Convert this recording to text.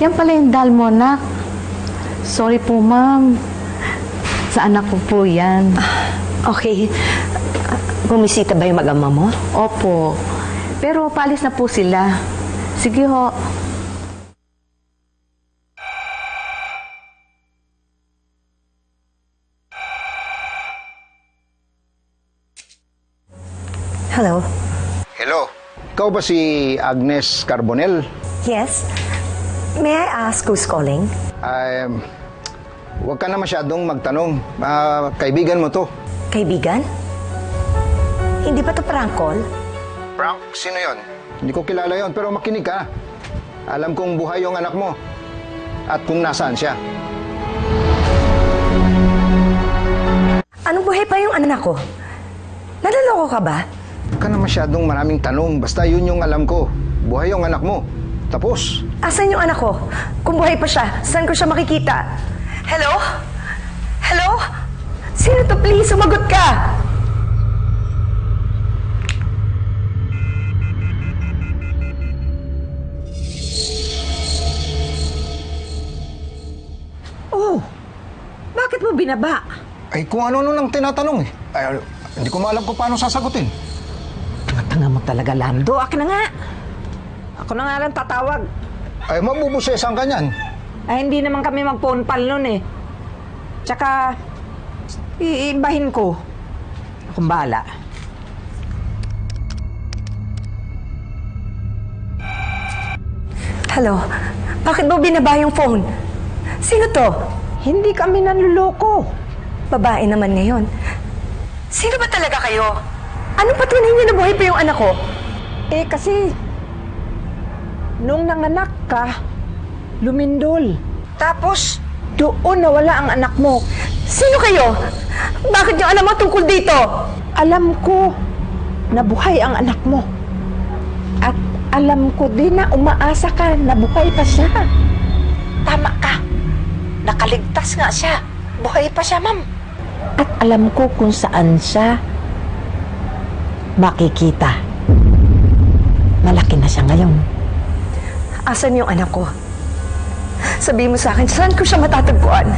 Yan pala yung dal mo, anak. Sorry po, ma'am. Sa anak ko po yan. Okay. Bumisita ba yung mag-ama mo? Opo. Pero paalis na po sila. Sige ho. Hello? Hello. Ikaw ba si Agnes Carbonell? Yes? May I ask who's calling? Huwag ka na masyadong magtanong. Kaibigan mo to. Kaibigan? Hindi ba to prank call? Prank? Sino yon? Hindi ko kilala yon, pero makinig ka. Alam kong buhay yung anak mo. At kung nasaan siya. Anong buhay pa yung anak ko? Naloloko ka ba? Huwag ka na masyadong maraming tanong. Basta yun yung alam ko. Buhay yung anak mo. Tapos. Asan yung anak ko? Kung buhay pa siya, saan ko siya makikita? Hello? Hello? Sino to? Please, sumagot ka! Oh, bakit mo binaba? Ay, kung ano nung nang tinatanong eh. Ay, hindi ko maalam kung paano sasagutin. Tanga mo talaga, Lando. Akin na nga. Ako na nga lang tatawag. Ay, mabubusesan ka niyan. Ay, hindi naman kami mag-phone pal nun eh. Tsaka, iibahin ko. Akong bahala. Hello? Bakit mo binaba yung phone? Sino to? Hindi kami nanluloko. Babae naman ngayon. Sino ba talaga kayo? Anong patunay niyo na buhay pa yung anak ko? Eh kasi, nung nanganak ka, lumindol. Tapos, doon nawala ang anak mo. Sino kayo? Bakit niyo alam mo tungkol dito? Alam ko na buhay ang anak mo. At alam ko din na umaasa ka na buhay pa siya. Tama ka. Nakaligtas nga siya. Buhay pa siya, ma'am. At alam ko kung saan siya makikita. Malaki na siya ngayon. Asan yung anak ko? Sabihin mo sa akin, saan ko siya matatagpuan?